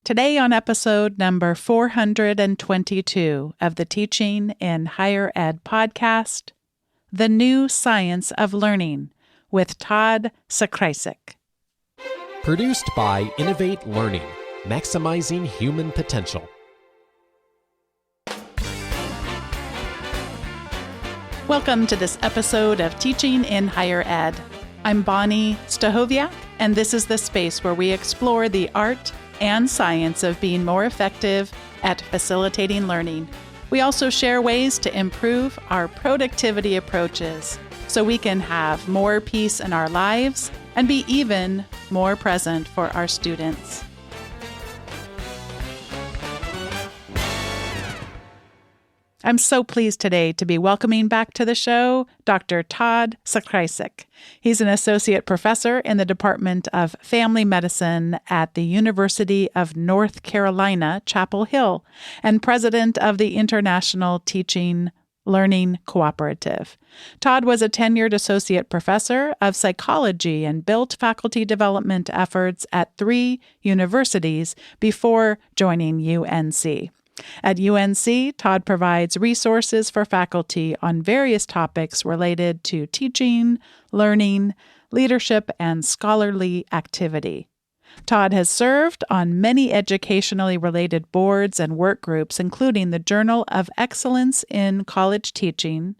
Today on episode number 422 of the Teaching in Higher Ed podcast, The New Science of Learning with Todd Zakrajsek. Produced by Innovate Learning, maximizing human potential. Welcome to this episode of Teaching in Higher Ed. I'm Bonnie Stahoviak, and this is the space where we explore the art and science of being more effective at facilitating learning. We also share ways to improve our productivity approaches so we can have more peace in our lives and be even more present for our students. I'm so pleased today to be welcoming back to the show Dr. Todd Zakrajsek. He's an associate professor in the Department of Family Medicine at the University of North Carolina, Chapel Hill, and president of the International Teaching Learning Cooperative. Todd was a tenured associate professor of psychology and built faculty development efforts at 3 universities before joining UNC. At UNC, Todd provides resources for faculty on various topics related to teaching, learning, leadership, and scholarly activity. Todd has served on many educationally related boards and work groups, including the Journal of Excellence in College Teaching,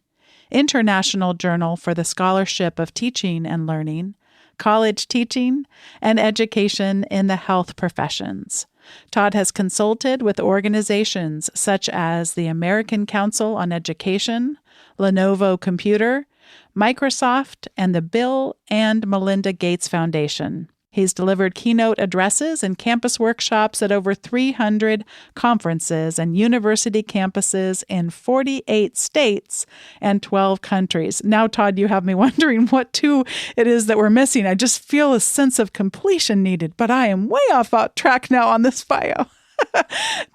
International Journal for the Scholarship of Teaching and Learning, College Teaching, and Education in the Health Professions. Todd has consulted with organizations such as the American Council on Education, Lenovo Computer, Microsoft, and the Bill and Melinda Gates Foundation. He's delivered keynote addresses and campus workshops at over 300 conferences and university campuses in 48 states and 12 countries. Now, Todd, you have me wondering what 2 it is that we're missing. I just feel a sense of completion needed, but I am way off track now on this bio.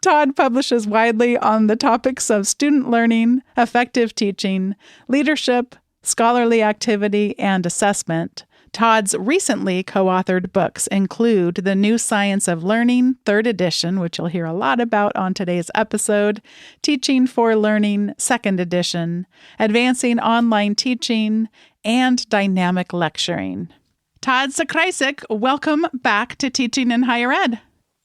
Todd publishes widely on the topics of student learning, effective teaching, leadership, scholarly activity, and assessment. Todd's recently co-authored books include The New Science of Learning, 3rd edition, which you'll hear a lot about on today's episode, Teaching for Learning, 2nd edition, Advancing Online Teaching, and Dynamic Lecturing. Todd Zakrajsek, welcome back to Teaching in Higher Ed.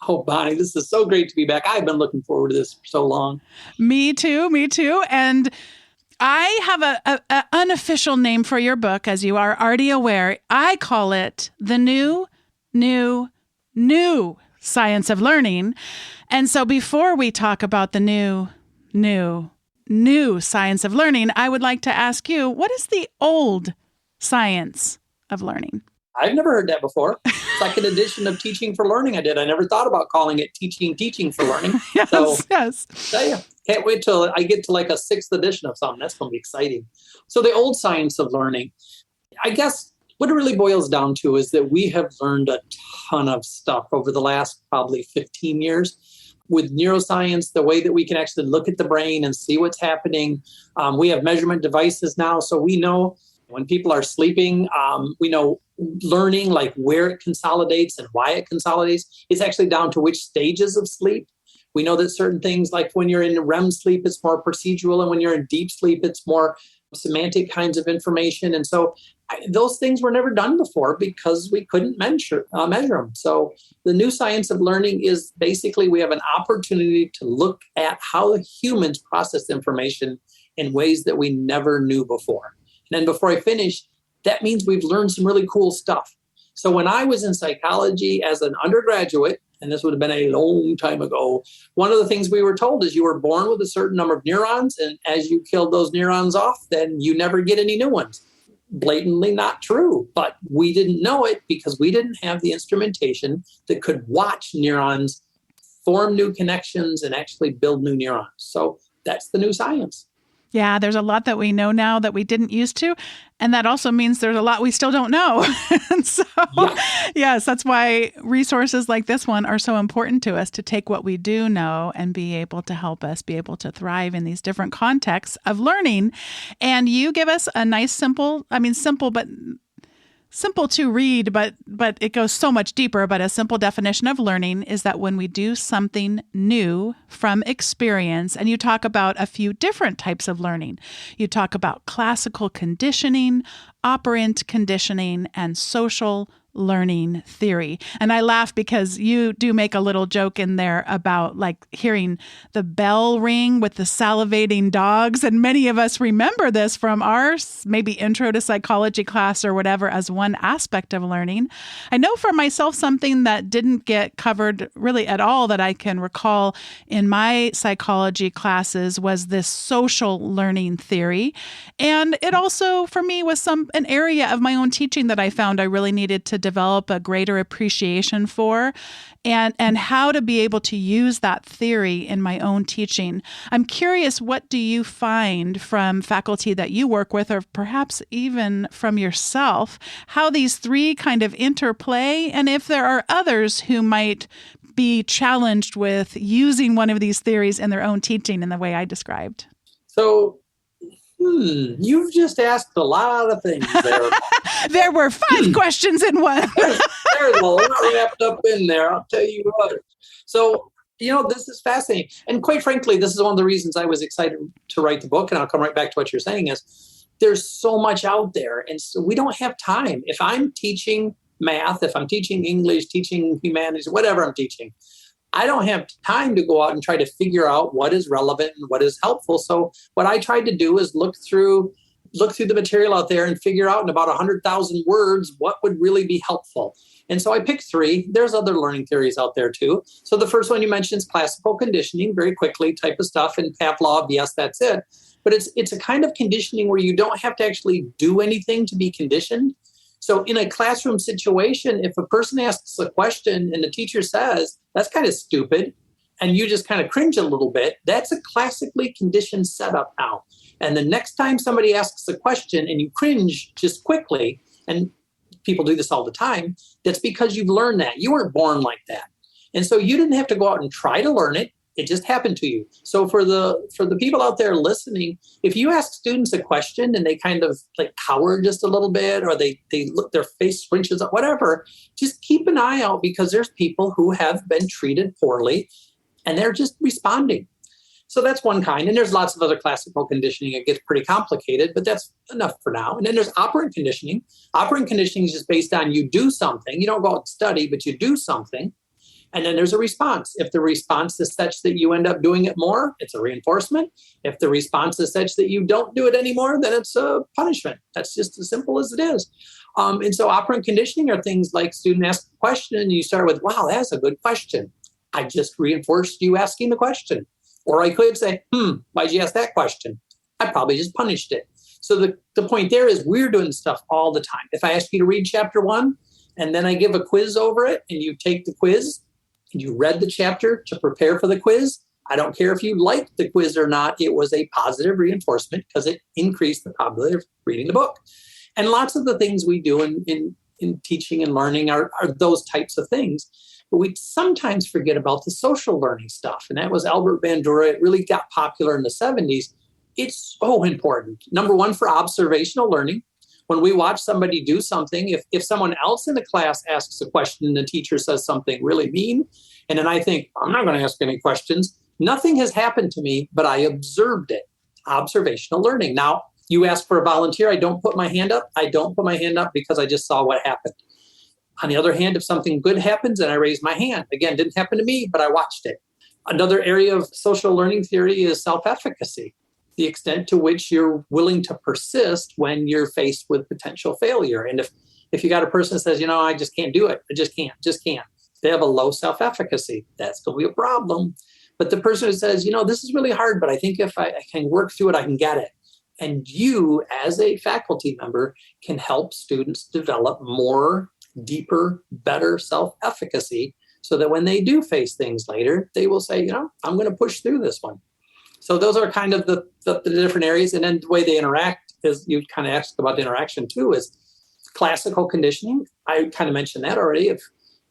Oh, Bonnie, this is so great to be back. I've been looking forward to this for so long. Me too. And I have an unofficial name for your book, as you are already aware. I call it The New Science of Learning. And so before we talk about the new science of learning, I would like to ask you, what is the old science of learning? I've never heard that before. Second edition of Teaching for Learning I did. I never thought about calling it Teaching for Learning. Yes. Tell you, can't wait till I get to like a 6th edition of something. That's going to be exciting. So the old science of learning, I guess what it really boils down to is that we have learned a ton of stuff over the last probably 15 years. With neuroscience, the way that we can actually look at the brain and see what's happening. We have measurement devices now, so we know when people are sleeping, we know learning, like where it consolidates and why it consolidates. It's actually down to which stages of sleep. We know that certain things, like when you're in REM sleep, it's more procedural, and when you're in deep sleep, it's more semantic kinds of information. And so those things were never done before because we couldn't measure them. So the new science of learning is basically we have an opportunity to look at how humans process information in ways that we never knew before. And then before I finish, that means we've learned some really cool stuff. So when I was in psychology as an undergraduate, and this would have been a long time ago, one of the things we were told is you were born with a certain number of neurons, and as you killed those neurons off, then you never get any new ones. Blatantly not true, but we didn't know it because we didn't have the instrumentation that could watch neurons form new connections and actually build new neurons. So that's the new science. Yeah, there's a lot that we know now that we didn't used to. And that also means there's a lot we still don't know. And so, yes, that's why resources like this one are so important to us, to take what we do know and be able to help us be able to thrive in these different contexts of learning. And you give us a nice, simple, but simple to read, but it goes so much deeper. But a simple definition of learning is that when we do something new from experience, and you talk about a few different types of learning. You talk about classical conditioning, operant conditioning, and social learning theory. And I laugh because you do make a little joke in there about like hearing the bell ring with the salivating dogs. And many of us remember this from our maybe intro to psychology class or whatever as one aspect of learning. I know for myself, something that didn't get covered really at all that I can recall in my psychology classes was this social learning theory. And it also, for me, was an area of my own teaching that I found I really needed to develop a greater appreciation for, and how to be able to use that theory in my own teaching. I'm curious, what do you find from faculty that you work with, or perhaps even from yourself, how these three kind of interplay, and if there are others who might be challenged with using one of these theories in their own teaching in the way I described? So, you've just asked a lot of things there. There were 5 questions in one. There's a lot wrapped up in there, I'll tell you what. So, this is fascinating. And quite frankly, this is one of the reasons I was excited to write the book, and I'll come right back to what you're saying, is there's so much out there, and so we don't have time. If I'm teaching math, if I'm teaching English, teaching humanities, whatever I'm teaching, I don't have time to go out and try to figure out what is relevant and what is helpful. So what I tried to do is look through the material out there and figure out in about 100,000 words what would really be helpful. And so I picked 3. There's other learning theories out there too. So the first one you mentioned is classical conditioning, very quickly type of stuff. And Pavlov, yes, that's it. But it's a kind of conditioning where you don't have to actually do anything to be conditioned. So in a classroom situation, if a person asks a question and the teacher says, that's kind of stupid, and you just kind of cringe a little bit, that's a classically conditioned setup now. And the next time somebody asks a question and you cringe just quickly, and people do this all the time, that's because you've learned that. You weren't born like that. And so you didn't have to go out and try to learn it. It just happened to you. So for the people out there listening, if you ask students a question and they kind of like cower just a little bit, or they look, their face switches up, whatever, just keep an eye out, because there's people who have been treated poorly and they're just responding. So that's one kind. And there's lots of other classical conditioning. It gets pretty complicated, but that's enough for now. And then there's operant conditioning. Operant conditioning is just based on you do something. You don't go out and study, but you do something. And then there's a response. If the response is such that you end up doing it more, it's a reinforcement. If the response is such that you don't do it anymore, then it's a punishment. That's just as simple as it is. And so operant conditioning are things like student asks a question and you start with, wow, that's a good question. I just reinforced you asking the question. Or I could say, why'd you ask that question? I probably just punished it. So the point there is we're doing stuff all the time. If I ask you to read chapter 1 and then I give a quiz over it and you take the quiz, and you read the chapter to prepare for the quiz, I don't care if you liked the quiz or not, it was a positive reinforcement because it increased the probability of reading the book. And lots of the things we do in teaching and learning are those types of things. But we sometimes forget about the social learning stuff. And that was Albert Bandura. It really got popular in the 70s. It's so important. Number one, for observational learning. When we watch somebody do something, if someone else in the class asks a question and the teacher says something really mean, and then I think, I'm not going to ask any questions, nothing has happened to me, but I observed it. Observational learning. Now, you ask for a volunteer, I don't put my hand up. I don't put my hand up because I just saw what happened. On the other hand, if something good happens and I raise my hand, again, didn't happen to me, but I watched it. Another area of social learning theory is self-efficacy. The extent to which you're willing to persist when you're faced with potential failure. And if you got a person that says, I just can't do it, I just can't. They have a low self-efficacy. That's going to be a problem. But the person who says, this is really hard, but I think if I can work through it, I can get it. And you, as a faculty member, can help students develop more, deeper, better self-efficacy so that when they do face things later, they will say, I'm going to push through this one. So those are kind of the different areas. And then the way they interact, is you kind of asked about the interaction too, is classical conditioning. I kind of mentioned that already.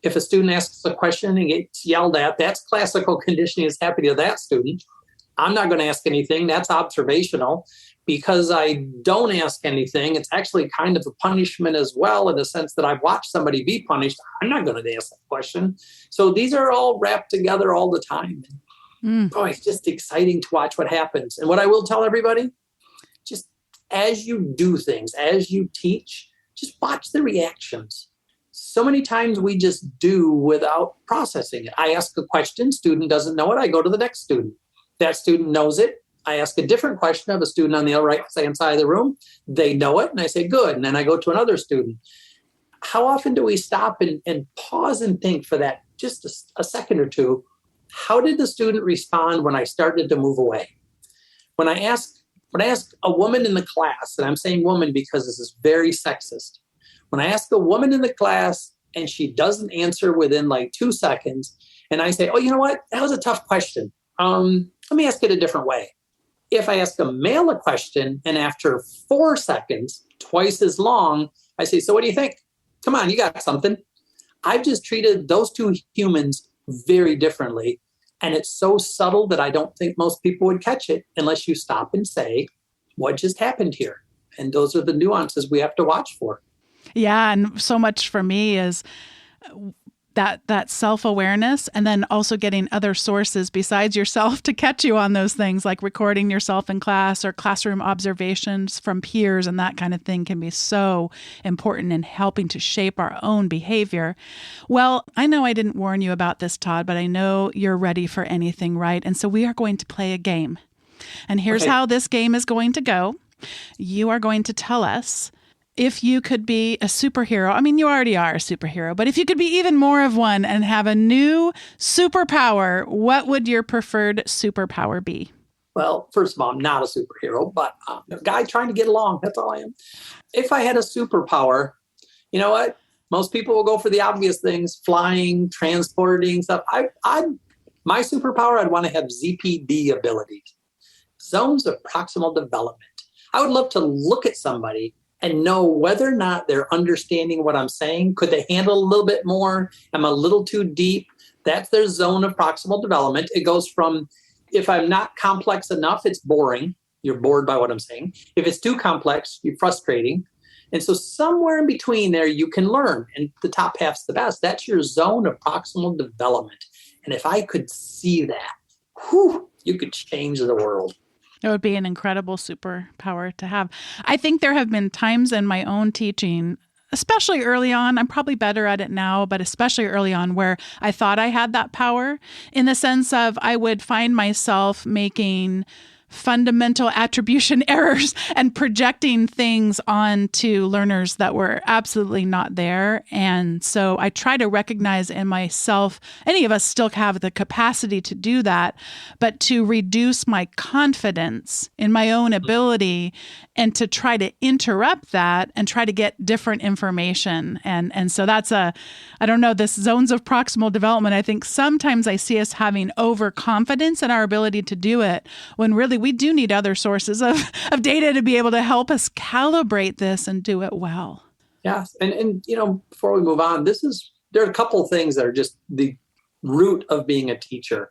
If a student asks a question and gets yelled at, that's classical conditioning, is happy to that student. I'm not going to ask anything. That's observational. Because I don't ask anything, it's actually kind of a punishment as well, in the sense that I've watched somebody be punished. I'm not going to ask that question. So these are all wrapped together all the time. Boy, it's just exciting to watch what happens. And what I will tell everybody, just as you do things, as you teach, just watch the reactions. So many times we just do without processing it. I ask a question, student doesn't know it, I go to the next student. That student knows it. I ask a different question of a student on the right-hand side of the room. They know it, and I say, good. And then I go to another student. How often do we stop and pause and think for that, just a second or two? How did the student respond when I started to move away? When I ask a woman in the class, and I'm saying woman because this is very sexist. When I ask a woman in the class and she doesn't answer within like 2 seconds, and I say, oh, you know what? That was a tough question. Let me ask it a different way. If I ask a male a question and after 4 seconds, twice as long, I say, so what do you think? Come on, you got something. I've just treated those two humans very differently. And it's so subtle that I don't think most people would catch it unless you stop and say, what just happened here? And those are the nuances we have to watch for. Yeah. And so much for me is that self-awareness, and then also getting other sources besides yourself to catch you on those things, like recording yourself in class or classroom observations from peers, and that kind of thing can be so important in helping to shape our own behavior. Well, I know I didn't warn you about this, Todd, but I know you're ready for anything, right? And so we are going to play a game. And here's how this game is going to go. You are going to tell us if you could be a superhero. I mean, you already are a superhero, but if you could be even more of one and have a new superpower, what would your preferred superpower be? Well, first of all, I'm not a superhero, but I'm a guy trying to get along. That's all I am. If I had a superpower, you know what? Most people will go for the obvious things, flying, transporting stuff. My superpower, I'd want to have ZPD abilities, zones of proximal development. I would love to look at somebody and know whether or not they're understanding what I'm saying. Could they handle a little bit more? Am I a little too deep? That's their zone of proximal development. It goes from, if I'm not complex enough, it's boring. You're bored by what I'm saying. If it's too complex, you're frustrating. And so somewhere in between there, you can learn. And the top half's the best. That's your zone of proximal development. And if I could see that, you could change the world. It would be an incredible superpower to have. I think there have been times in my own teaching, especially early on, I'm probably better at it now, but especially early on, where I thought I had that power, in the sense of I would find myself making fundamental attribution errors and projecting things onto learners that were absolutely not there. And so I try to recognize in myself, any of us still have the capacity to do that, but to reduce my confidence in my own ability and to try to interrupt that and try to get different information. And so that's I don't know, this zones of proximal development. I think sometimes I see us having overconfidence in our ability to do it, when really we do need other sources of data to be able to help us calibrate this and do it well. Yeah. And before we move on, there are a couple of things that are just the root of being a teacher.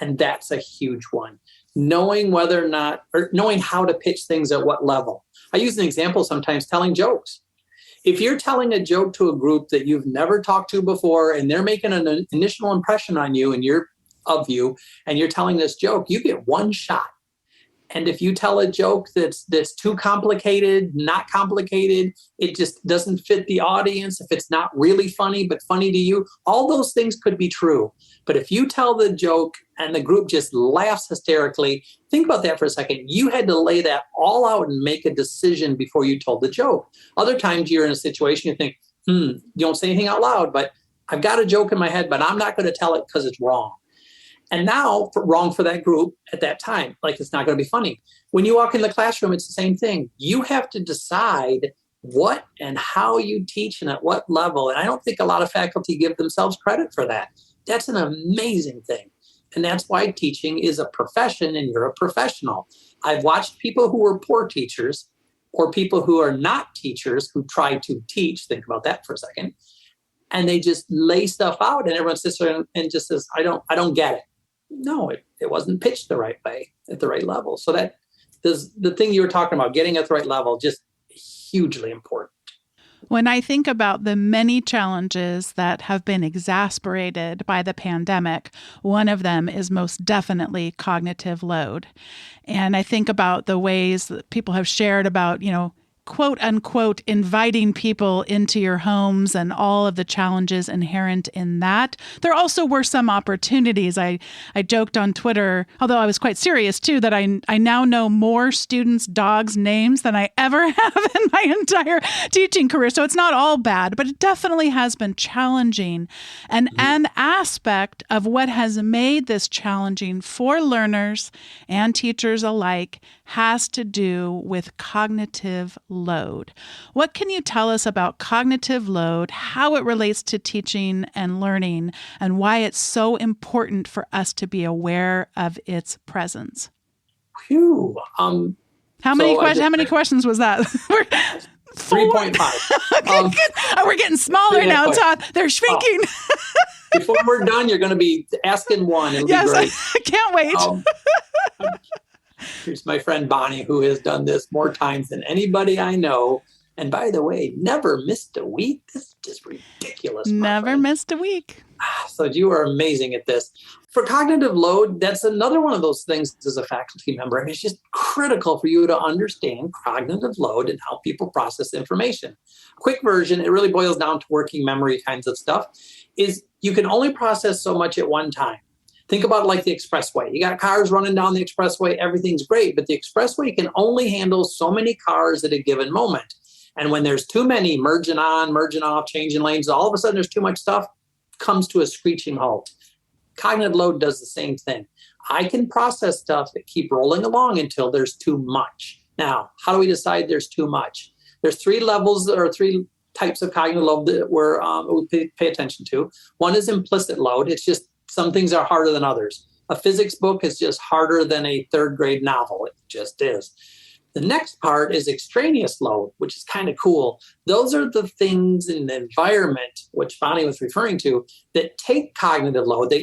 And that's a huge one. Knowing whether or not, or knowing how to pitch things at what level. I use an example sometimes, telling jokes. If you're telling a joke to a group that you've never talked to before, and they're making an initial impression on you and you're telling this joke, you get one shot. And if you tell a joke that's too complicated, not complicated, it just doesn't fit the audience, if it's not really funny, but funny to you, all those things could be true. But if you tell the joke and the group just laughs hysterically, think about that for a second. You had to lay that all out and make a decision before you told the joke. Other times you're in a situation you think, you don't say anything out loud, but I've got a joke in my head, but I'm not going to tell it because it's wrong. And now, wrong for that group at that time, like it's not going to be funny. When you walk in the classroom, it's the same thing. You have to decide what and how you teach and at what level. And I don't think a lot of faculty give themselves credit for that. That's an amazing thing. And that's why teaching is a profession and you're a professional. I've watched people who were poor teachers or people who are not teachers who try to teach. Think about that for a second. And they just lay stuff out and everyone sits there and just says, I don't get it. No, it wasn't pitched the right way at the right level. So that the thing you were talking about, getting at the right level, just hugely important. When I think about the many challenges that have been exacerbated by the pandemic, one of them is most definitely cognitive load. And I think about the ways that people have shared about, quote unquote, inviting people into your homes and all of the challenges inherent in that. There also were some opportunities. I joked on Twitter, although I was quite serious too, that I now know more students' dogs' names than I ever have in my entire teaching career. So it's not all bad, but it definitely has been challenging. And an aspect of what has made this challenging for learners and teachers alike has to do with cognitive load. What can you tell us about cognitive load, how it relates to teaching and learning, and why it's so important for us to be aware of its presence? Phew. How many questions was that? 3.5. We're getting smaller now, Todd. They're shrinking. Before we're done, you're going to be asking one. It'll be great. I can't wait. Here's my friend Bonnie, who has done this more times than anybody I know. And by the way, never missed a week. This is just ridiculous. Never missed a week. So you are amazing at this. For cognitive load, that's another one of those things as a faculty member. I mean, it's just critical for you to understand cognitive load and how people process information. Quick version, it really boils down to working memory kinds of stuff, is you can only process so much at one time. Think about it like the expressway. You got cars running down the expressway, everything's great, but the expressway can only handle so many cars at a given moment. And when there's too many merging on, merging off, changing lanes, all of a sudden there's too much stuff, comes to a screeching halt. Cognitive load does the same thing. I can process stuff that keep rolling along until there's too much. Now, how do we decide there's too much? There's three levels or three types of cognitive load that we pay attention to. One is implicit load. It's just some things are harder than others. A physics book is just harder than a third grade novel. It just is. The next part is extraneous load, which is kind of cool. Those are the things in the environment, which Bonnie was referring to, that take cognitive load.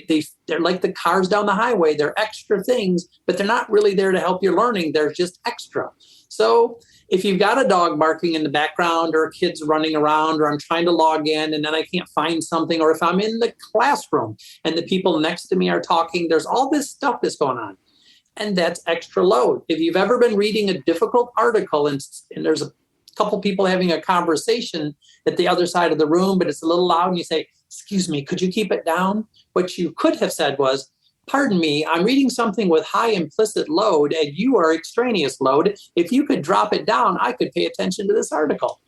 They're like the cars down the highway. They're extra things, but they're not really there to help your learning. They're just extra. So if you've got a dog barking in the background or kids running around or I'm trying to log in and then I can't find something, or if I'm in the classroom and the people next to me are talking, there's all this stuff that's going on. And that's extra load. If you've ever been reading a difficult article and there's a couple people having a conversation at the other side of the room, but it's a little loud and you say, "Excuse me, could you keep it down?" What you could have said was, "Pardon me, I'm reading something with high implicit load and you are extraneous load. If you could drop it down, I could pay attention to this article."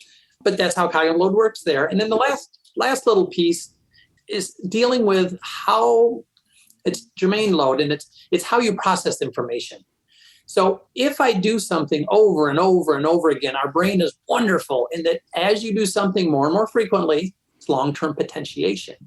But that's how cognitive load works there. And then the last little piece is dealing with how it's germane load, and it's how you process information. So if I do something over and over and over again, our brain is wonderful in that as you do something more and more frequently, it's long-term potentiation.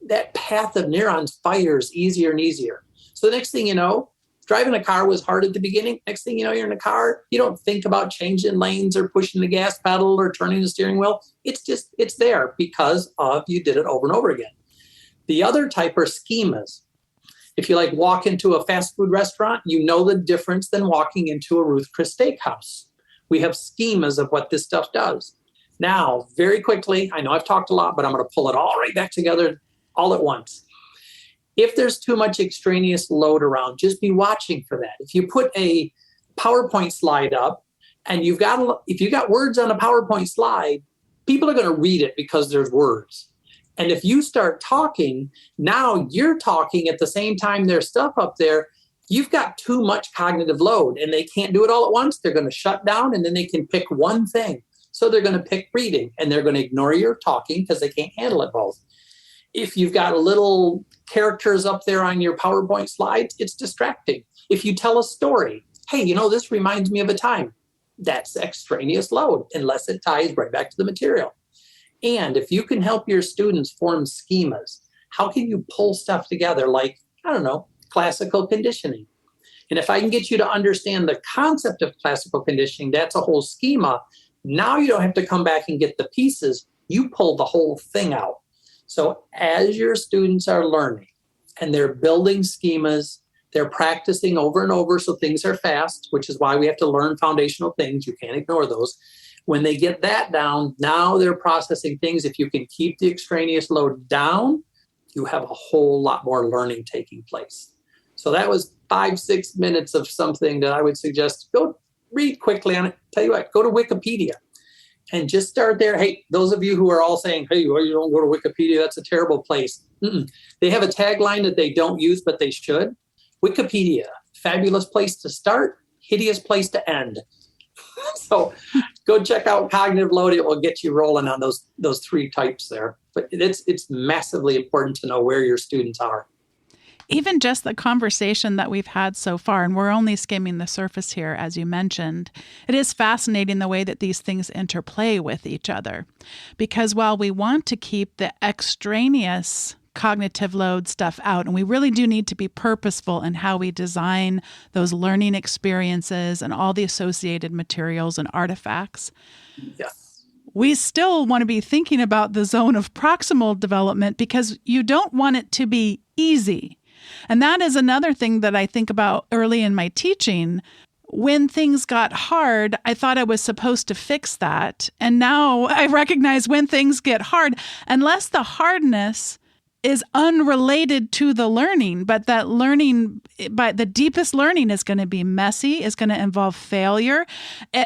That path of neurons fires easier and easier. So the next thing you know, driving a car was hard at the beginning. Next thing you know, you're in a car. You don't think about changing lanes or pushing the gas pedal or turning the steering wheel. It's there because of you did it over and over again. The other type are schemas. If you walk into a fast food restaurant, you know the difference than walking into a Ruth Chris Steakhouse. We have schemas of what this stuff does. Now, very quickly, I know I've talked a lot, but I'm going to pull it all right back together all at once. If there's too much extraneous load around, just be watching for that. If you put a PowerPoint slide up and if you've got words on a PowerPoint slide, people are going to read it because there's words. And if you start talking, now you're talking at the same time there's stuff up there, you've got too much cognitive load and they can't do it all at once. They're going to shut down and then they can pick one thing. So they're going to pick reading and they're going to ignore your talking because they can't handle it both. If you've got little characters up there on your PowerPoint slides, it's distracting. If you tell a story, hey, this reminds me of a time, that's extraneous load unless it ties right back to the material. And if you can help your students form schemas, how can you pull stuff together like, classical conditioning? And if I can get you to understand the concept of classical conditioning, that's a whole schema. Now you don't have to come back and get the pieces. You pull the whole thing out. So as your students are learning, and they're building schemas. They're practicing over and over so things are fast, which is why we have to learn foundational things. You can't ignore those. When they get that down, now they're processing things. If you can keep the extraneous load down, you have a whole lot more learning taking place. So that was 5-6 minutes of something that I would suggest go read quickly on it. Tell you what, go to Wikipedia and just start there. Hey, those of you who are all saying, hey, well, you don't go to Wikipedia, that's a terrible place. They have a tagline that they don't use, but they should. Wikipedia, fabulous place to start, hideous place to end. So go check out cognitive load. It will get you rolling on those 3 types there. But it's massively important to know where your students are. Even just the conversation that we've had so far, and we're only skimming the surface here, as you mentioned, it is fascinating the way that these things interplay with each other. Because while we want to keep the extraneous cognitive load stuff out, and we really do need to be purposeful in how we design those learning experiences and all the associated materials and artifacts. Yes. We still want to be thinking about the zone of proximal development because you don't want it to be easy. And that is another thing that I think about early in my teaching. When things got hard, I thought I was supposed to fix that. And now I recognize when things get hard, unless the hardness is unrelated to the learning, but that learning, but the deepest learning is going to be messy, is going to involve failure.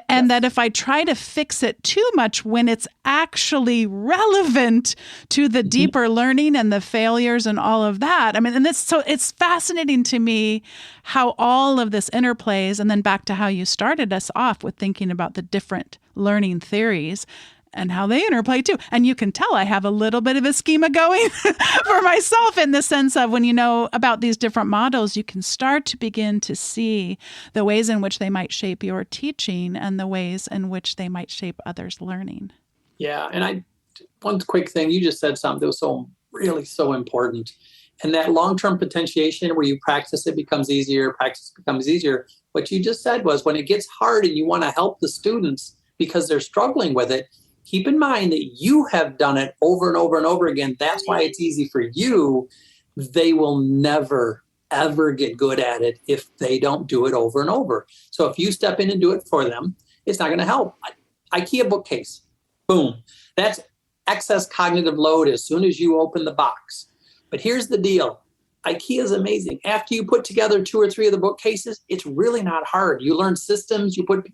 And that if I try to fix it too much when it's actually relevant to the deeper learning and the failures and all of that, I mean, and so it's fascinating to me how all of this interplays. And then back to how you started us off with thinking about the different learning theories and how they interplay too. And you can tell I have a little bit of a schema going for myself in the sense of when you know about these different models, you can start to begin to see the ways in which they might shape your teaching and the ways in which they might shape others' learning. Yeah. And one quick thing, you just said something that was really so important. And that long-term potentiation where you practice, it becomes easier, practice becomes easier. What you just said was when it gets hard and you want to help the students because they're struggling with it, keep in mind that you have done it over and over and over again. That's why it's easy for you. They will never, ever get good at it if they don't do it over and over. So if you step in and do it for them, it's not going to help. IKEA bookcase, boom. That's excess cognitive load as soon as you open the box. But here's the deal. IKEA is amazing. After you put together 2 or 3 of the bookcases, it's really not hard. You learn systems, you put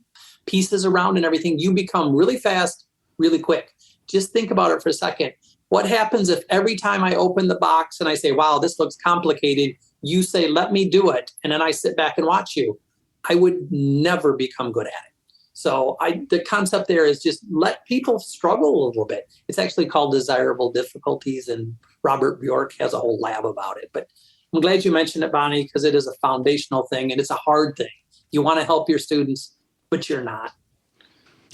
pieces around and everything. You become really fast, really quick. Just think about it for a second. What happens if every time I open the box and I say, wow, this looks complicated, you say, let me do it. And then I sit back and watch you. I would never become good at it. So the concept there is just let people struggle a little bit. It's actually called desirable difficulties. And Robert Bjork has a whole lab about it. But I'm glad you mentioned it, Bonnie, because it is a foundational thing and it's a hard thing. You want to help your students, but you're not.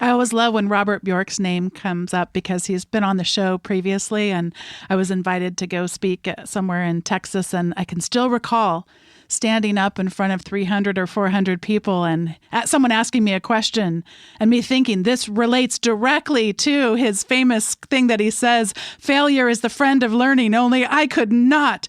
I always love when Robert Bjork's name comes up because he's been on the show previously and I was invited to go speak somewhere in Texas and I can still recall standing up in front of 300 or 400 people and someone asking me a question and me thinking this relates directly to his famous thing that he says, failure is the friend of learning, only I could not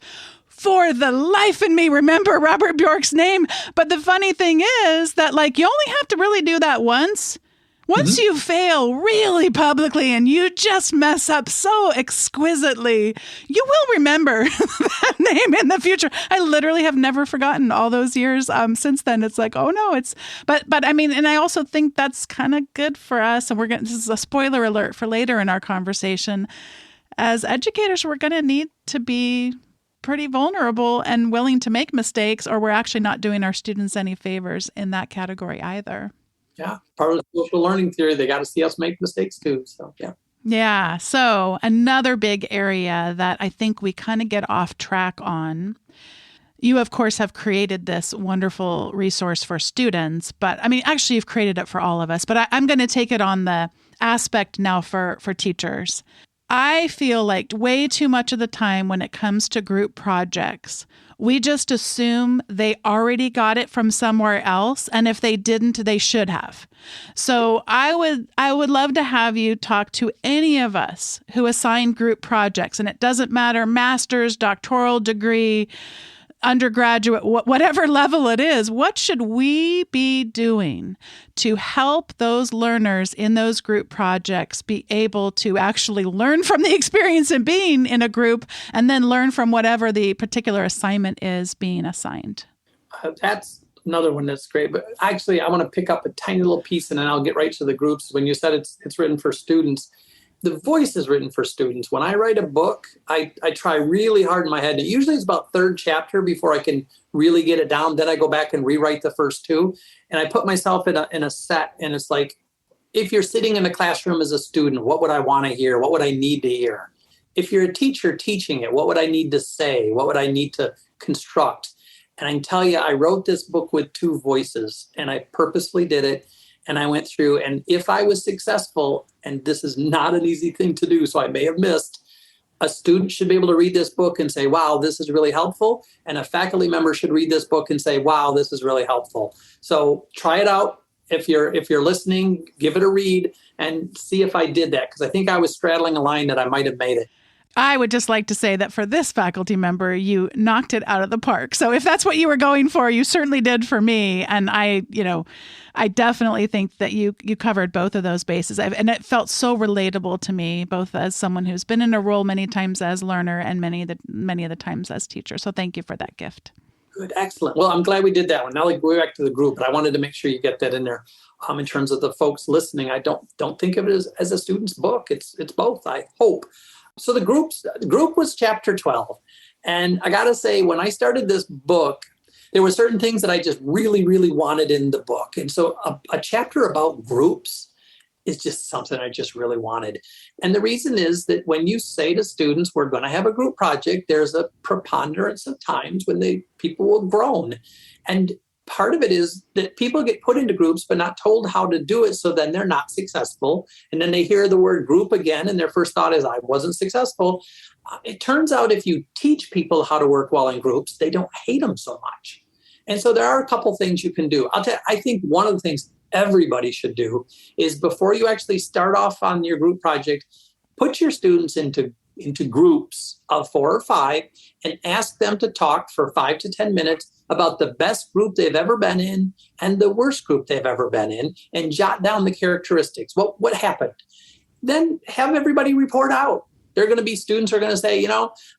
for the life in me remember Robert Bjork's name. But the funny thing is that you only have to really do that once. Once you fail really publicly and you just mess up so exquisitely, you will remember that name in the future. I literally have never forgotten all those years since then. It's oh no, but I mean, and I also think that's kind of good for us. And this is a spoiler alert for later in our conversation. As educators, we're going to need to be pretty vulnerable and willing to make mistakes, or we're actually not doing our students any favors in that category either. Yeah, part of the social learning theory, they got to see us make mistakes too. So, yeah. Yeah. So another big area that I think we kind of get off track on, you, of course, have created this wonderful resource for students, but I mean, actually, you've created it for all of us, but I'm going to take it on the aspect now for teachers. I feel like way too much of the time when it comes to group projects, we just assume they already got it from somewhere else. And if they didn't, they should have. So I would love to have you talk to any of us who assign group projects. And it doesn't matter, master's, doctoral degree, undergraduate, whatever level it is. What should we be doing to help those learners in those group projects be able to actually learn from the experience of being in a group and then learn from whatever the particular assignment is being assigned? That's another one that's great. But actually, I want to pick up a tiny little piece and then I'll get right to the groups. When you said it's written for students, the voice is written for students. When I write a book, I try really hard in my head. And usually it's about third chapter before I can really get it down. Then I go back and rewrite the first two. And I put myself in a set. And it's like, if you're sitting in a classroom as a student, what would I want to hear? What would I need to hear? If you're a teacher teaching it, what would I need to say? What would I need to construct? And I can tell you, I wrote this book with two voices, and I purposely did it. And I went through, and if I was successful, and this is not an easy thing to do, so I may have missed, a student should be able to read this book and say, wow, this is really helpful. And a faculty member should read this book and say, wow, this is really helpful. So try it out. If you're listening, give it a read and see if I did that, because I think I was straddling a line that I might have made it. I would just like to say that for this faculty member, you knocked it out of the park. So if that's what you were going for, you certainly did for me. And I definitely think that you covered both of those bases. And it felt so relatable to me, both as someone who's been in a role many times as learner and many of the times as teacher. So thank you for that gift. Good, excellent. Well, I'm glad we did that one. Now let's go back to the group, but I wanted to make sure you get that in there. In terms of the folks listening, I don't think of it as a student's book. It's both, I hope. So the group was chapter 12. And I got to say, when I started this book, there were certain things that I just really, really wanted in the book. And so a chapter about groups is just something I just really wanted. And the reason is that when you say to students, we're going to have a group project, there's a preponderance of times when people will groan. And part of it is that people get put into groups but not told how to do it, so then they're not successful. And then they hear the word group again, and their first thought is, I wasn't successful. It turns out if you teach people how to work well in groups, they don't hate them so much. And so there are a couple things you can do. I think one of the things everybody should do is, before you actually start off on your group project, put your students into groups of 4 or 5 and ask them to talk for 5 to 10 minutes about the best group they've ever been in and the worst group they've ever been in, and jot down the characteristics. What happened? Then have everybody report out. There are going to be students who are going to say,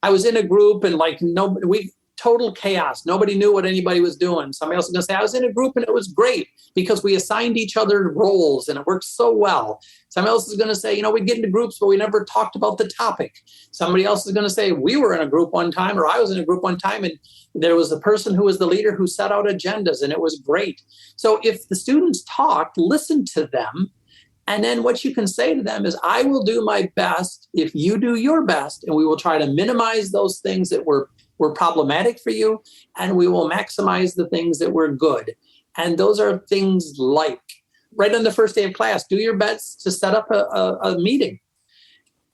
I was in a group and total chaos. Nobody knew what anybody was doing. Somebody else is going to say, I was in a group and it was great because we assigned each other roles and it worked so well. Somebody else is going to say, we'd get into groups, but we never talked about the topic. Somebody else is going to say, we were in a group one time, or I was in a group one time, and there was a person who was the leader who set out agendas and it was great. So if the students talked, listen to them. And then what you can say to them is, I will do my best if you do your best, and we will try to minimize those things that were problematic for you, and we will maximize the things that were good. And those are things like, right on the first day of class, do your best to set up a meeting.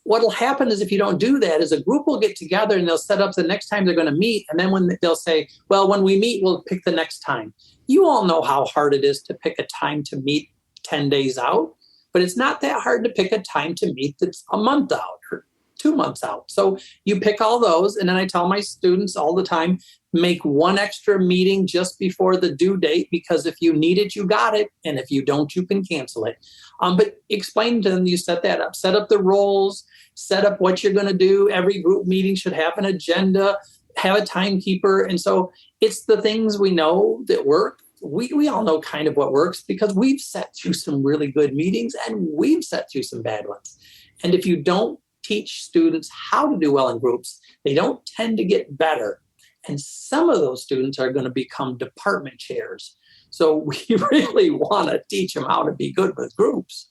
What'll happen is, if you don't do that, is a group will get together and they'll set up the next time they're going to meet. And then when they'll say, well, when we meet, we'll pick the next time. You all know how hard it is to pick a time to meet 10 days out, but it's not that hard to pick a time to meet that's a month out or 2 months out. So you pick all those. And then I tell my students all the time, make one extra meeting just before the due date, because if you need it, you got it. And if you don't, you can cancel it. But explain to them, you set that up, set up the roles, set up what you're going to do. Every group meeting should have an agenda, have a timekeeper. And so it's the things we know that work. We all know kind of what works, because we've sat through some really good meetings and we've sat through some bad ones. And if you don't teach students how to do well in groups, they don't tend to get better. And some of those students are going to become department chairs. So we really want to teach them how to be good with groups.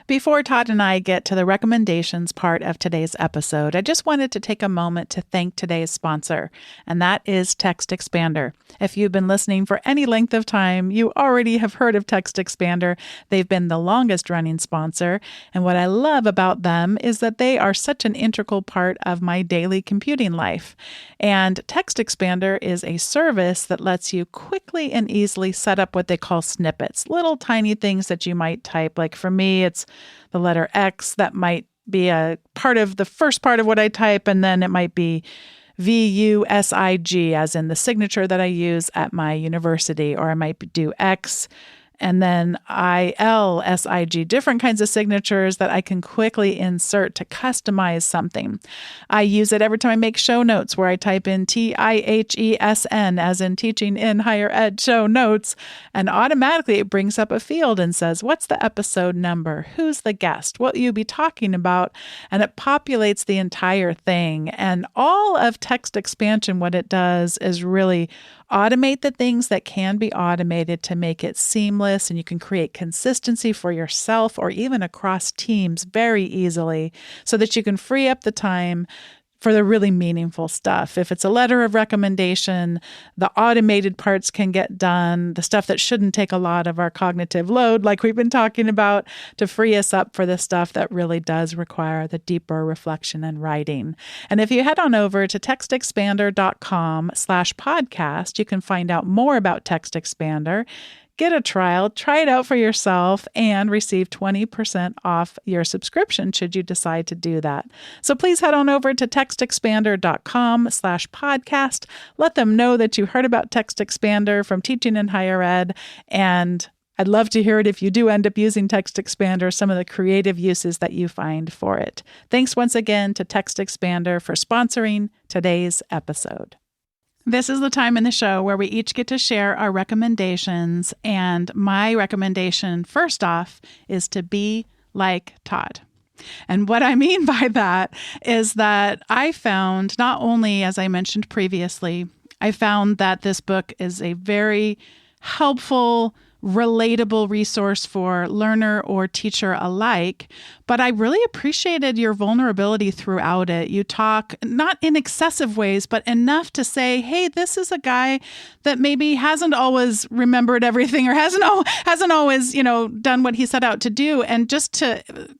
Before Todd and I get to the recommendations part of today's episode, I just wanted to take a moment to thank today's sponsor, and that is Text Expander. If you've been listening for any length of time, you already have heard of Text Expander. They've been the longest running sponsor, and what I love about them is that they are such an integral part of my daily computing life. And Text Expander is a service that lets you quickly and easily set up what they call snippets, little tiny things that you might type. Like for me, it's the letter X that might be a part of the first part of what I type, and then it might be VUSIG, as in the signature that I use at my university, or I might do X and then ILSIG, different kinds of signatures that I can quickly insert to customize something. I use it every time I make show notes where I type in TIHESN, as in teaching in higher ed show notes, and automatically it brings up a field and says, what's the episode number? Who's the guest? What will you be talking about? And it populates the entire thing. And all of text expansion, what it does is really automate the things that can be automated to make it seamless, and you can create consistency for yourself or even across teams very easily so that you can free up the time for the really meaningful stuff. If it's a letter of recommendation, the automated parts can get done, the stuff that shouldn't take a lot of our cognitive load, like we've been talking about, to free us up for the stuff that really does require the deeper reflection and writing. And if you head on over to textexpander.com/podcast, you can find out more about Text Expander. Get a trial, try it out for yourself, and receive 20% off your subscription should you decide to do that. So please head on over to textexpander.com/podcast. Let them know that you heard about Text Expander from Teaching in Higher Ed, and I'd love to hear it if you do end up using Text Expander, some of the creative uses that you find for it. Thanks once again to Text Expander for sponsoring today's episode. This is the time in the show where we each get to share our recommendations. And my recommendation, first off, is to be like Todd. And what I mean by that is that I found, not only, as I mentioned previously, I found that this book is a very helpful, relatable resource for learner or teacher alike, but I really appreciated your vulnerability throughout it. You talk not in excessive ways, but enough to say, hey, this is a guy that maybe hasn't always remembered everything or hasn't always, done what he set out to do. And just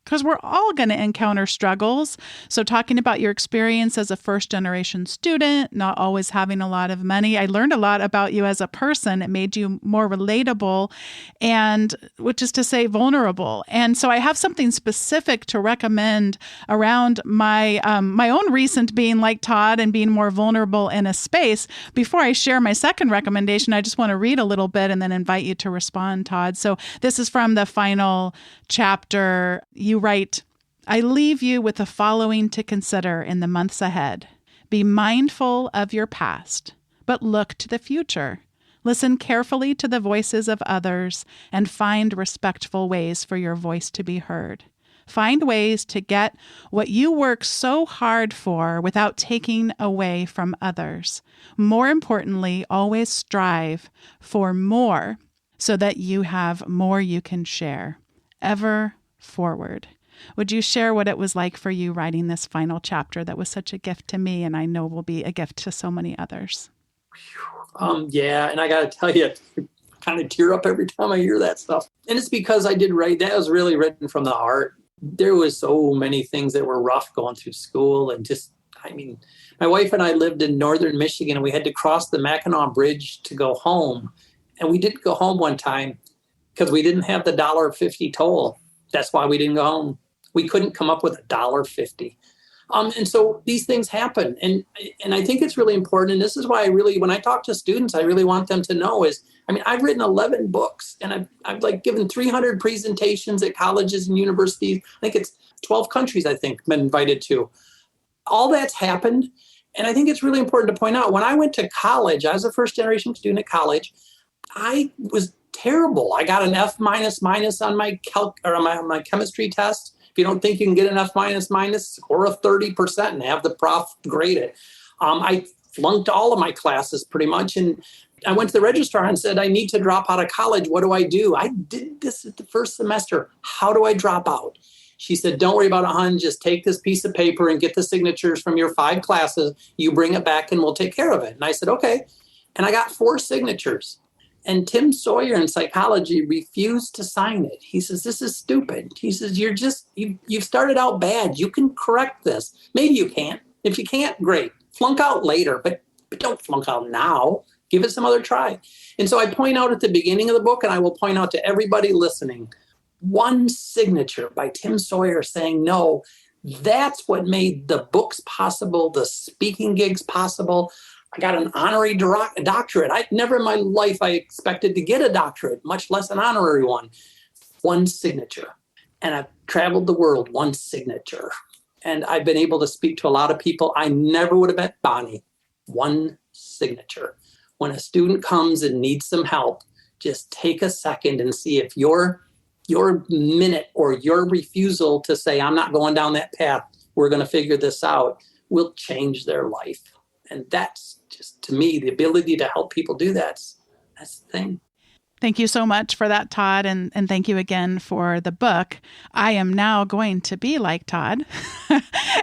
because we're all going to encounter struggles. So talking about your experience as a first generation student, not always having a lot of money. I learned a lot about you as a person. It made you more relatable, and which is to say vulnerable. And so I have something specific to recommend around my own recent being like Todd and being more vulnerable in a space. Before I share my second recommendation, I just want to read a little bit and then invite you to respond, Todd. So this is from the final chapter. You write, I leave you with the following to consider in the months ahead. Be mindful of your past, but look to the future. Listen carefully to the voices of others and find respectful ways for your voice to be heard. Find ways to get what you work so hard for without taking away from others. More importantly, always strive for more so that you have more you can share. Ever forward. Would you share what it was like for you writing this final chapter that was such a gift to me and I know will be a gift to so many others? Yeah, and I got to tell you, I kind of tear up every time I hear that stuff. And it's because I did write, that was really written from the heart. There was so many things that were rough going through school, and my wife and I lived in northern Michigan, and we had to cross the Mackinac Bridge to go home. And we didn't go home one time because we didn't have the $1.50 toll. That's why we didn't go home. We couldn't come up with $1.50. And so these things happen. And I think it's really important. And this is why when I talk to students, I really want them to know I've written 11 books, and I've given 300 presentations at colleges and universities. I think it's 12 countries I've been invited to. All that's happened. And I think it's really important to point out, when I went to college, I was a first generation student at college, I was terrible. I got an F on my chemistry test. If you don't think you can get an F or a 30% and have the prof grade it. I flunked all of my classes pretty much. And I went to the registrar and said, I need to drop out of college. What do I do? I did this at the first semester. How do I drop out? She said, don't worry about it, hon. Just take this piece of paper and get the signatures from your 5 classes. You bring it back and we'll take care of it. And I said, okay. And I got 4 signatures. And Tim Sawyer in psychology refused to sign it. He says, this is stupid. He says, you've started out bad. You can correct this. Maybe you can't. If you can't, great. Flunk out later, but don't flunk out now. Give it some other try. And so I point out at the beginning of the book, and I will point out to everybody listening, one signature by Tim Sawyer saying no. That's what made the books possible, the speaking gigs possible. I got an honorary doctorate. I never in my life I expected to get a doctorate, much less an honorary one. One signature. And I've traveled the world, one signature. And I've been able to speak to a lot of people I never would have met Bonnie. One signature. When a student comes and needs some help, just take a second and see if your minute or your refusal to say, I'm not going down that path, we're going to figure this out, will change their life. And that's just, to me, the ability to help people do that's the thing. Thank you so much for that, Todd. And thank you again for the book. I am now going to be like Todd.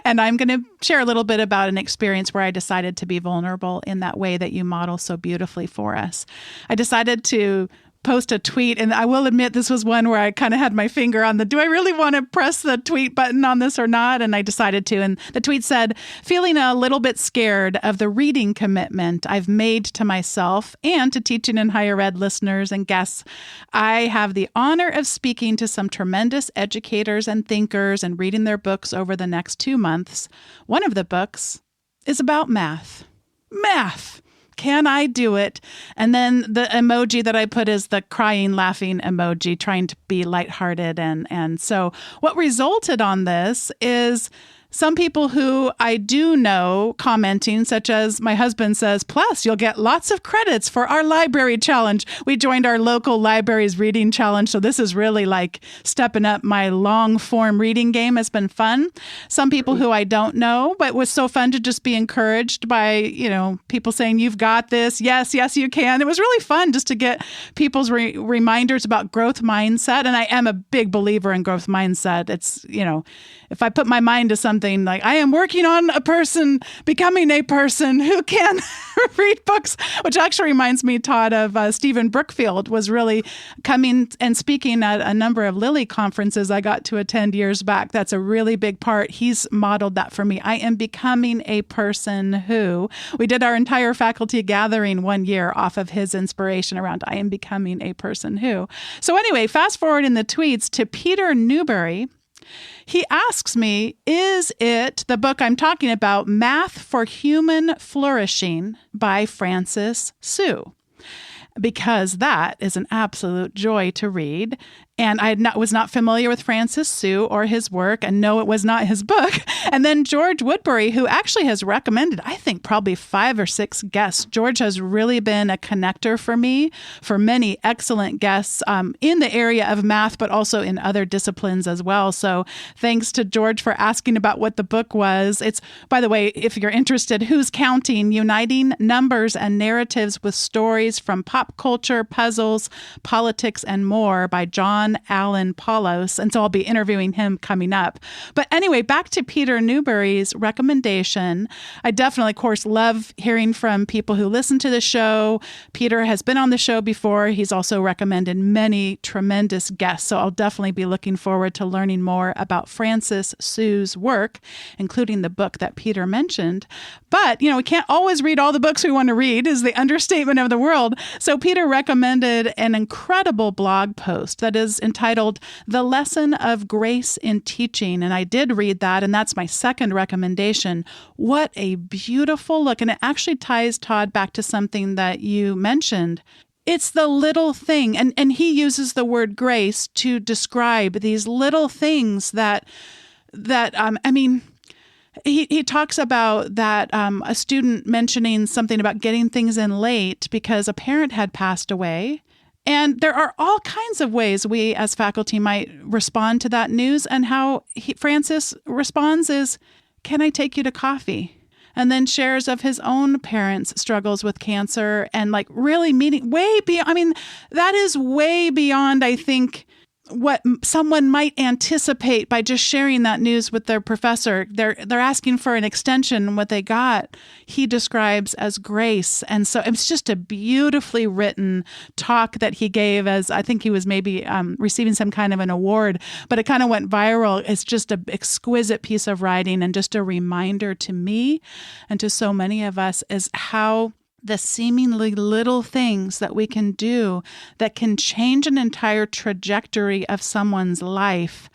And I'm going to share a little bit about an experience where I decided to be vulnerable in that way that you model so beautifully for us. I decided to post a tweet, and I will admit this was one where I kind of had my finger on do I really want to press the tweet button on this or not? And I decided to. And the tweet said, feeling a little bit scared of the reading commitment I've made to myself and to teaching and higher ed listeners and guests, I have the honor of speaking to some tremendous educators and thinkers and reading their books over the next 2 months. One of the books is about math. Math! Can I do it? And then the emoji that I put is the crying, laughing emoji, trying to be lighthearted. And so what resulted on this is some people who I do know commenting, such as my husband says, plus you'll get lots of credits for our library challenge. We joined our local library's reading challenge. So this is really like stepping up my long form reading game. It's been fun. Some people who I don't know, but it was so fun to just be encouraged by, people saying, you've got this. Yes, you can. It was really fun just to get people's reminders about growth mindset. And I am a big believer in growth mindset. It's, if I put my mind to something like I am working on becoming a person who can read books, which actually reminds me, Todd, of Stephen Brookfield was really coming and speaking at a number of Lilly conferences I got to attend years back. That's a really big part. He's modeled that for me. I am becoming a person who, we did our entire faculty gathering one year off of his inspiration around I am becoming a person who. So anyway, fast forward in the tweets to Peter Newberry. He asks me, is it the book I'm talking about, Math for Human Flourishing by Francis Su? Because that is an absolute joy to read. And I was not familiar with Francis Su or his work, and no, it was not his book. And then George Woodbury, who actually has recommended, I think, probably 5 or 6 guests. George has really been a connector for me for many excellent guests in the area of math, but also in other disciplines as well. So thanks to George for asking about what the book was. It's, by the way, if you're interested, Who's Counting? Uniting Numbers and Narratives with Stories from Pop Culture, Puzzles, Politics, and More by John Allen Paulos. And so I'll be interviewing him coming up. But anyway, back to Peter Newberry's recommendation. I definitely, of course, love hearing from people who listen to the show. Peter has been on the show before. He's also recommended many tremendous guests. So I'll definitely be looking forward to learning more about Francis Su's work, including the book that Peter mentioned. But, we can't always read all the books we want to read, is the understatement of the world. So Peter recommended an incredible blog post that is entitled The Lesson of Grace in Teaching. And I did read that, and that's my second recommendation. What a beautiful look. And it actually ties, Todd, back to something that you mentioned. It's the little thing. And he uses the word grace to describe these little things He talks about that a student mentioning something about getting things in late because a parent had passed away. And there are all kinds of ways we as faculty might respond to that news. And how Francis responds is, can I take you to coffee? and then shares of his own parents' struggles with cancer, and like really meeting way beyond. I mean, that is way beyond, I think, what someone might anticipate by just sharing that news with their professor. They're asking for an extension. What they got, he describes as grace. And so it's just a beautifully written talk that he gave, as I think he was maybe receiving some kind of an award, but it kind of went viral. It's just an exquisite piece of writing, and just a reminder to me and to so many of us is how the seemingly little things that we can do that can change an entire trajectory of someone's life,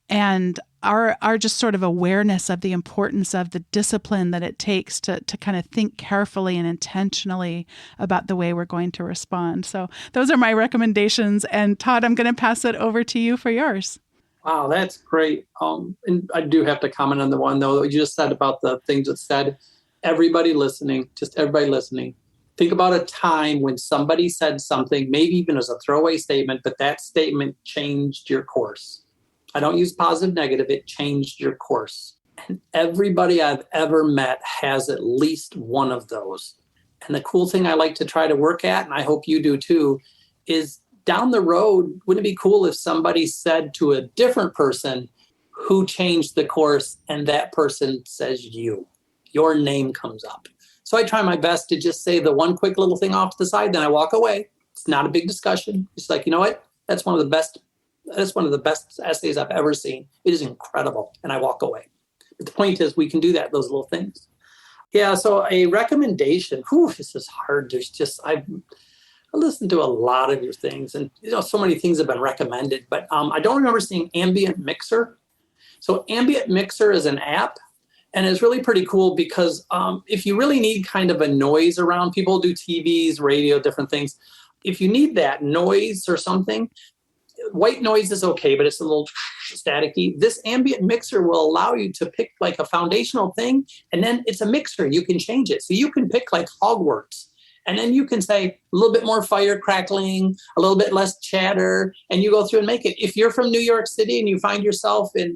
and our just sort of awareness of the importance of the discipline that it takes to kind of think carefully and intentionally about the way we're going to respond. So those are my recommendations. And Todd, I'm going to pass it over to you for yours. Wow, that's great. And I do have to comment on the one, though, that you just said about the things that said. Everybody listening, just everybody listening, think about a time when somebody said something, maybe even as a throwaway statement, but that statement changed your course. I don't use positive, negative. It changed your course. And everybody I've ever met has at least one of those. And the cool thing I like to try to work at, and I hope you do too, is down the road, wouldn't it be cool if somebody said to a different person who changed the course, and that person says your name comes up. So I try my best to just say the one quick little thing off to the side, then I walk away. It's not a big discussion. It's like, you know what? That's one of the best essays I've ever seen. It is incredible. And I walk away. But the point is, we can do that, those little things. Yeah, so a recommendation. This is hard. There's just, I listened to a lot of your things, and so many things have been recommended, but I don't remember seeing Ambient Mixer. So Ambient Mixer is an app. And it's really pretty cool because if you really need kind of a noise around, people do TVs, radio, different things. If you need that noise or something, white noise is okay, but it's a little staticky. This ambient mixer will allow you to pick like a foundational thing, and then it's a mixer. You can change it. So you can pick like Hogwarts. And then you can say a little bit more fire crackling, a little bit less chatter, and you go through and make it. If you're from New York City and you find yourself in,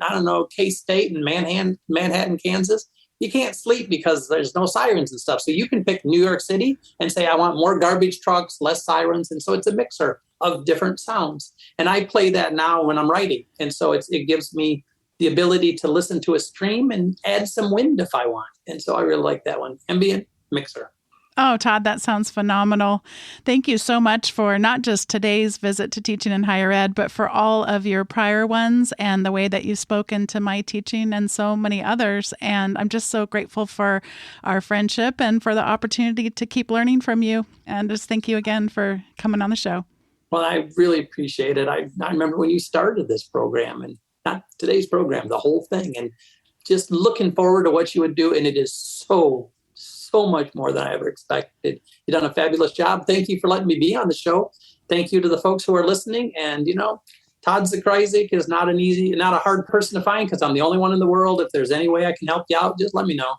K-State and Manhattan, Kansas, you can't sleep because there's no sirens and stuff. So you can pick New York City and say, I want more garbage trucks, less sirens. And so it's a mixer of different sounds. And I play that now when I'm writing. And so it gives me the ability to listen to a stream and add some wind if I want. And so I really like that one, Ambient Mixer. Oh, Todd, that sounds phenomenal. Thank you so much for not just today's visit to Teaching in Higher Ed, but for all of your prior ones and the way that you've spoken to my teaching and so many others. And I'm just so grateful for our friendship and for the opportunity to keep learning from you. And just thank you again for coming on the show. Well, I really appreciate it. I remember when you started this program, and not today's program, the whole thing, and just looking forward to what you would do. And it is so much more than I ever expected. You've done a fabulous job. Thank you for letting me be on the show. Thank you to the folks who are listening. And, Todd Zakrajsek is not a hard person to find because I'm the only one in the world. If there's any way I can help you out, just let me know.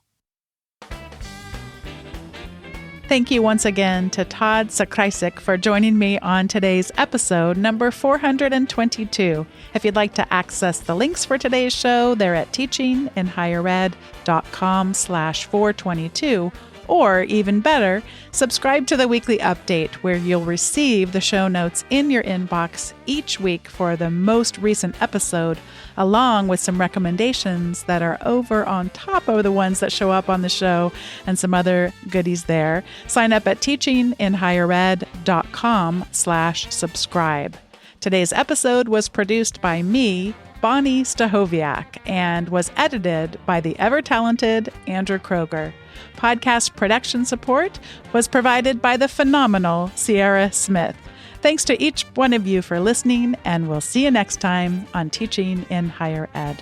Thank you once again to Todd Zakrajsek for joining me on today's episode number 422. If you'd like to access the links for today's show, they're at teachinginhighered.com/422. Or even better, subscribe to the weekly update where you'll receive the show notes in your inbox each week for the most recent episode, along with some recommendations that are over on top of the ones that show up on the show and some other goodies there. Sign up at teachinginhighered.com/subscribe. Today's episode was produced by me, Bonnie Stachowiak, and was edited by the ever-talented Andrew Kroger. Podcast production support was provided by the phenomenal Sierra Smith. Thanks to each one of you for listening, and we'll see you next time on Teaching in Higher Ed.